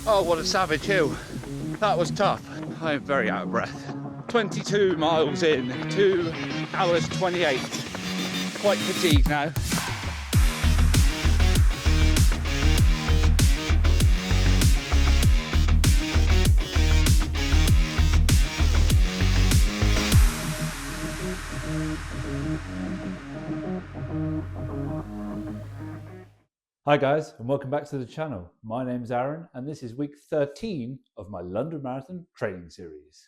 Oh, what a savage hill. That was tough. I am very out of breath. 22 miles in, 2 hours 28. Quite fatigued now. Hi guys, and welcome back to the channel. My name's Aaron and this is week 13 of my London Marathon training series.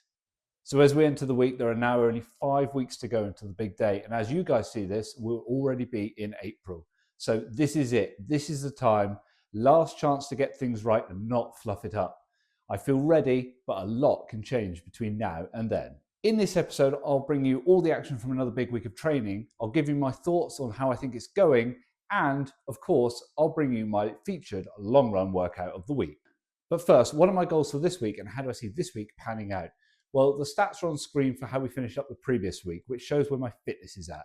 So as we enter the week, there are now only 5 weeks to go until the big day, and as you guys see this, we'll already be in April. So this is it. This is the time, last chance to get things right and not fluff it up. I feel ready, but a lot can change between now and then. In this episode, I'll bring you all the action from another big week of training. I'll give you my thoughts on how I think it's going, and of course, I'll bring you my featured long run workout of the week. But first, what are my goals for this week and how do I see this week panning out? Well, the stats are on screen for how we finished up the previous week, which shows where my fitness is at.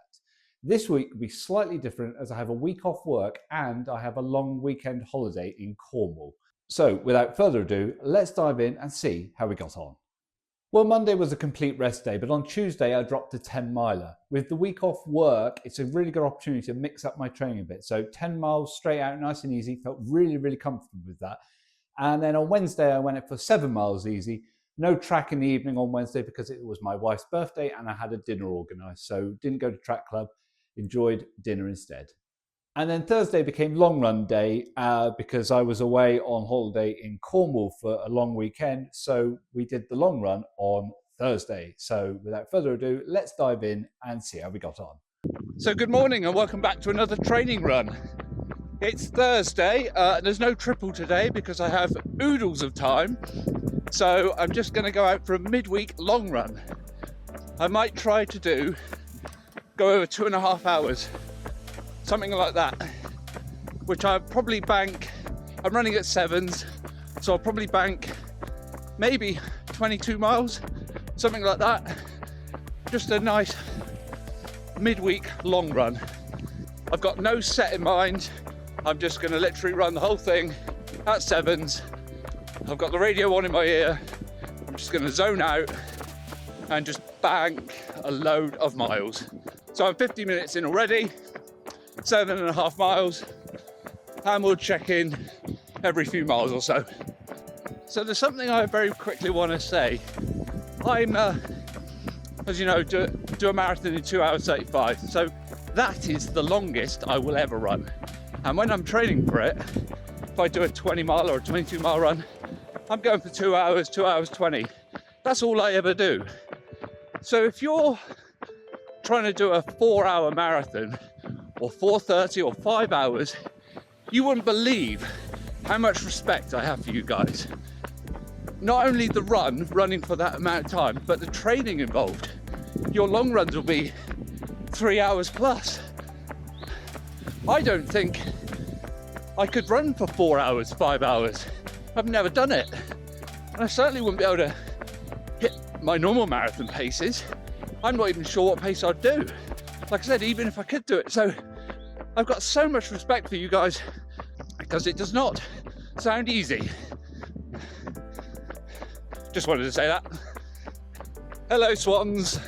This week will be slightly different as I have a week off work and I have a long weekend holiday in Cornwall. So without further ado, let's dive in and see how we got on. Well, Monday was a complete rest day, but on Tuesday I dropped a 10 miler. With the week off work, it's a really good opportunity to mix up my training a bit. So 10 miles straight out, nice and easy, felt really comfortable with that. And then on Wednesday, I went up for 7 miles easy. No track in the evening on Wednesday because it was my wife's birthday and I had a dinner organised. So didn't go to track club, enjoyed dinner instead. And then Thursday became long run day because I was away on holiday in Cornwall for a long weekend. So we did the long run on Thursday. So without further ado, let's dive in and see how we got on. So good morning and welcome back to another training run. It's Thursday. There's no triple today because I have oodles of time. So I'm just going to go out for a midweek long run. I might try to go over 2.5 hours. Something like that, which I'll probably bank. I'm running at 7s, so I'll probably bank maybe 22 miles, something like that. Just a nice midweek long run. I've got no set in mind. I'm just going to literally run the whole thing at 7s. I've got the radio on in my ear. I'm just going to zone out and just bank a load of miles. So I'm 50 minutes in already. 7.5 miles, and we'll check in every few miles or so. So there's something I very quickly want to say. I'm, as you know, do a marathon in 2 hours 35. So that is the longest I will ever run. And when I'm training for it, if I do a 20 mile or a 22 mile run, I'm going for 2 hours, 2 hours 20. That's all I ever do. So if you're trying to do a 4-hour marathon, or 4:30 or 5 hours, you wouldn't believe how much respect I have for you guys. Not only the running for that amount of time, but the training involved. Your long runs will be 3 hours plus. I don't think I could run for 4 hours, 5 hours. I've never done it. And I certainly wouldn't be able to hit my normal marathon paces. I'm not even sure what pace I'd do. Like I said, even if I could do it. So I've got so much respect for you guys because it does not sound easy. Just wanted to say that. Hello, swans.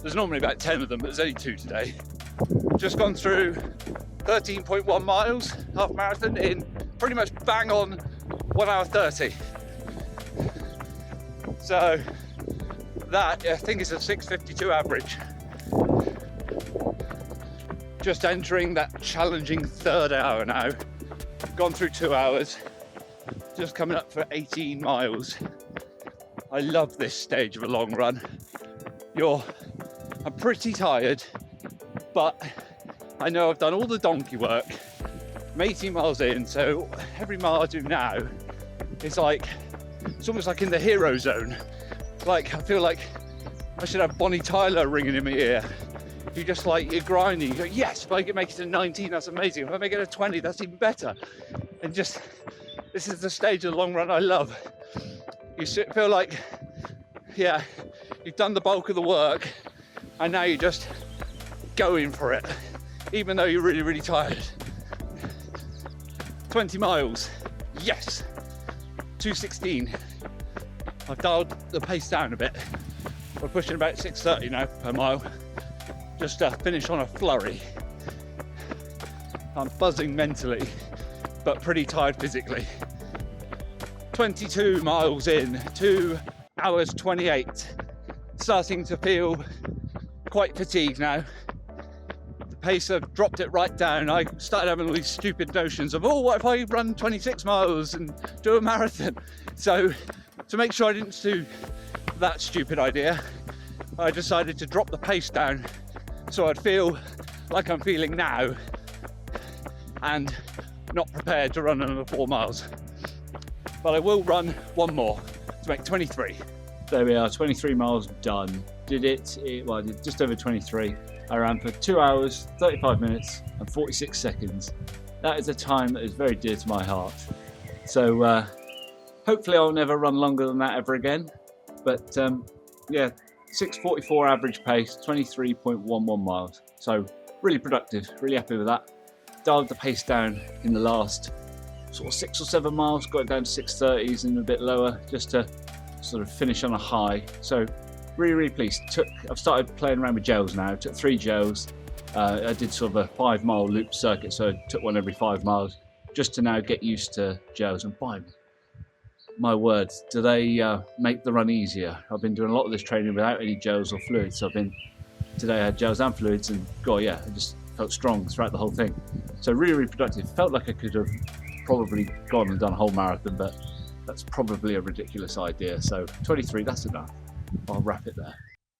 There's normally about 10 of them, but there's only 2 today. Just gone through 13.1 miles, half marathon in pretty much bang on 1 hour 30. So that, I think, is a 6:52 average. Just entering that challenging 3rd hour now. Gone through 2 hours. Just coming up for 18 miles. I love this stage of a long run. I'm pretty tired, but I know I've done all the donkey work. I'm 18 miles in, so every mile I do now is like, it's almost like in the hero zone. Like, I feel like I should have Bonnie Tyler ringing in my ear. You're grinding, you go, yes, if I can make it to 19, that's amazing. If I make it to 20, that's even better. And just, this is the stage of the long run I love. You feel like, yeah, you've done the bulk of the work and now you're just going for it. even though you're really, really tired. 20 miles, yes, 2:16. I've dialed the pace down a bit. We're pushing about 6:30 now per mile, just to finish on a flurry. I'm buzzing mentally, but pretty tired physically. 22 miles in, 2 hours 28. Starting to feel quite fatigued now. The pace, I've dropped it right down. I started having all these stupid notions of, oh, what if I run 26 miles and do a marathon? So to make sure I didn't do that stupid idea, I decided to drop the pace down so I'd feel like I'm feeling now and not prepared to run another 4 miles. But I will run one more to make 23. There we are, 23 miles done. Did it, well, I did just over 23. I ran for 2 hours, 35 minutes and 46 seconds. That is a time that is very dear to my heart. So hopefully I'll never run longer than that ever again. But yeah, 6:44 average pace, 23.11 miles. So really productive, really happy with that. Dialed the pace down in the last sort of 6 or 7 miles, got it down to 6:30s and a bit lower just to sort of finish on a high. So really, really pleased. I've started playing around with gels now. Took 3 gels. I did sort of a 5-mile loop circuit, so I took one every 5 miles just to now get used to gels. And by my words, do they make the run easier. I've been doing a lot of this training without any gels or fluids. So today I had gels and fluids, and God, yeah, I just felt strong throughout the whole thing. So really, really productive. Felt like I could have probably gone and done a whole marathon, but that's probably a ridiculous idea. So 23, that's enough. I'll wrap it there.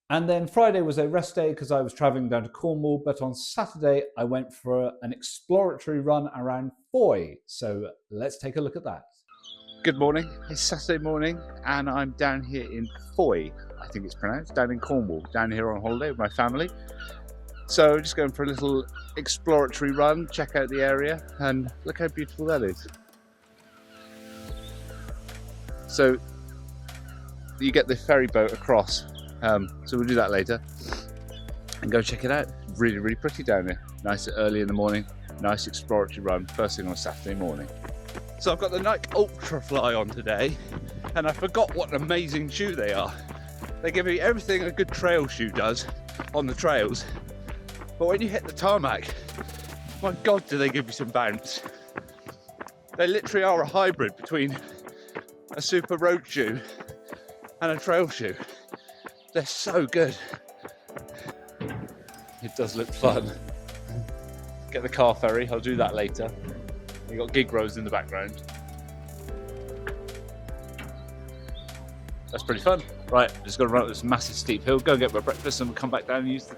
And then Friday was a rest day because I was travelling down to Cornwall, but on Saturday I went for an exploratory run around Fowey. So let's take a look at that. Good morning, it's Saturday morning and I'm down here in Fowey, I think it's pronounced, down in Cornwall, down here on holiday with my family. So just going for a little exploratory run, check out the area, and look how beautiful that is. So you get the ferry boat across, so we'll do that later and go check it out. Really, really pretty down here. Nice early in the morning, nice exploratory run, first thing on a Saturday morning. So I've got the Nike Ultra Fly on today, and I forgot what an amazing shoe they are. They give me everything a good trail shoe does on the trails, but when you hit the tarmac, my God, do they give you some bounce. They literally are a hybrid between a super road shoe and a trail shoe. They're so good. It does look fun. Get the car ferry, I'll do that later. You've got gig roads in the background. That's pretty fun. Right, just got to run up this massive steep hill, go get my breakfast and come back down and use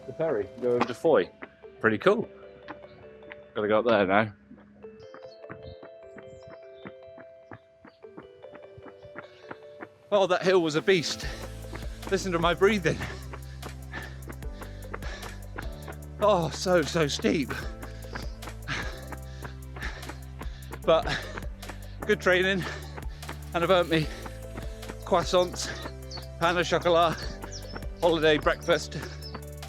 the ferry, go over to Fowey. Pretty cool. Got to go up there now. Oh, that hill was a beast. Listen to my breathing. Oh, so steep. But good training, and I've earned me croissants, pain au chocolat, holiday breakfast.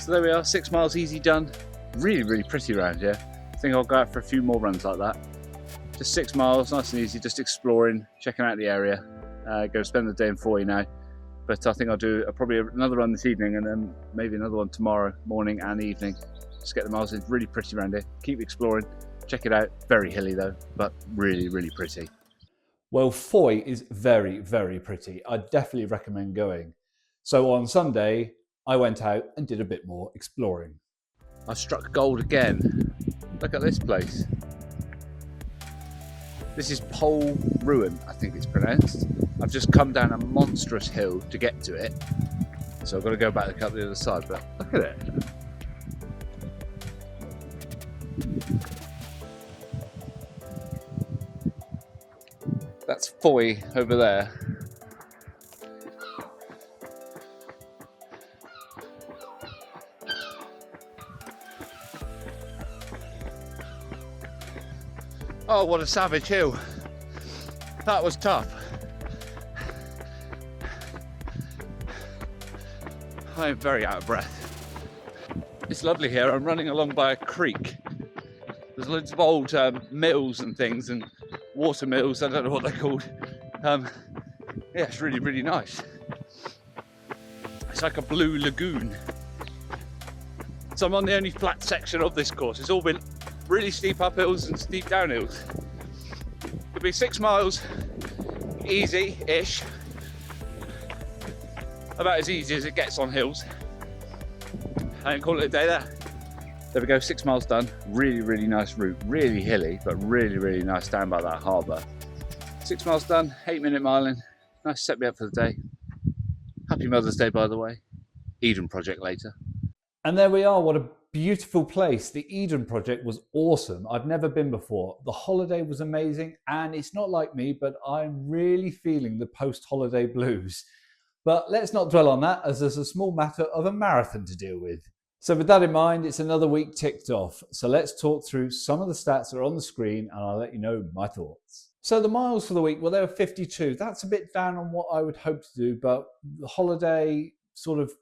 So there we are, 6 miles easy done. Really, really pretty around here. I think I'll go out for a few more runs like that. Just 6 miles, nice and easy, just exploring, checking out the area. Go spend the day in Fowey now. But I think I'll do probably another run this evening and then maybe another one tomorrow morning and evening. Just get the miles in. Really pretty around here. Keep exploring. Check it out. Very hilly though, but really, really pretty. Well, Fowey is very, very pretty. I definitely recommend going. So on Sunday, I went out and did a bit more exploring. I struck gold again. Look at this place. This is Pole Ruin, I think it's pronounced. I've just come down a monstrous hill to get to it. So I've got to go back up the other side, but look at it. That's Fowey over there. Oh, what a savage hill. That was tough. I am very out of breath. It's It's lovely here. I'm running along by a creek. There's loads of old mills and things, and water mills, I don't know what they're called. Yeah, it's really, really nice. It's like a blue lagoon. So I'm on the only flat section of this course. It's all been really steep uphills and steep downhills. It'll be 6 miles, easy-ish. About as easy as it gets on hills. And call it a day there. There we go, 6 miles done. Really, really nice route. Really hilly, but really, really nice down by that harbour. 6 miles done, 8-minute miling. Nice to set me up for the day. Happy Mother's Day, by the way. Eden Project later. And there we are. What a beautiful place. The Eden Project was awesome. I've never been before. The holiday was amazing. And it's not like me, but I'm really feeling the post-holiday blues. But let's not dwell on that, as there's a small matter of a marathon to deal with. So with that in mind, it's another week ticked off. So let's talk through some of the stats that are on the screen and I'll let you know my thoughts. So the miles for the week, well, they were 52. That's a bit down on what I would hope to do, but the holiday sort of,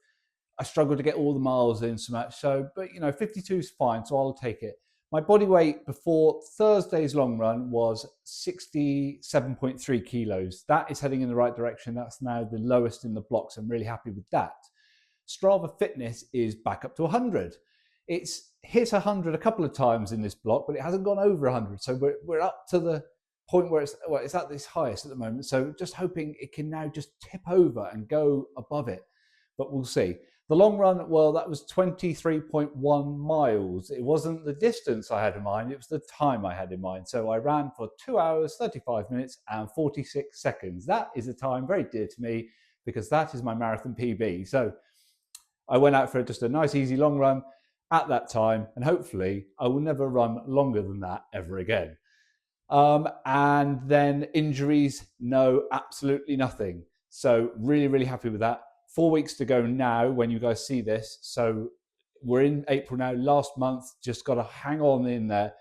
I struggled to get all the miles in so much. So, but 52 is fine, so I'll take it. My body weight before Thursday's long run was 67.3 kilos. That is heading in the right direction. That's now the lowest in the blocks. I'm really happy with that. Strava Fitness is back up to 100. It's hit 100 a couple of times in this block, but it hasn't gone over 100. So we're up to the point where it's at this highest at the moment. So just hoping it can now just tip over and go above it, but we'll see. The long run, well, that was 23.1 miles. It wasn't the distance I had in mind, it was the time I had in mind. So I ran for 2 hours, 35 minutes and 46 seconds. That is a time very dear to me because that is my marathon PB. So I went out for just a nice, easy long run at that time, and hopefully I will never run longer than that ever again. And then injuries, no, absolutely nothing. So really, really happy with that. 4 weeks to go now when you guys see this. So we're in April now, last month, just got to hang on in there.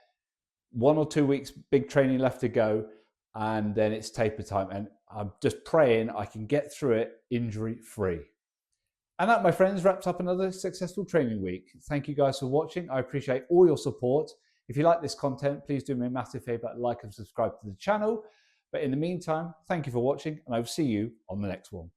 1 or 2 weeks, big training left to go, and then it's taper time. And I'm just praying I can get through it injury-free. And that, my friends, wraps up another successful training week. Thank you guys for watching. I appreciate all your support. If you like this content, please do me a massive favor, like and subscribe to the channel. But in the meantime, thank you for watching, and I will see you on the next one.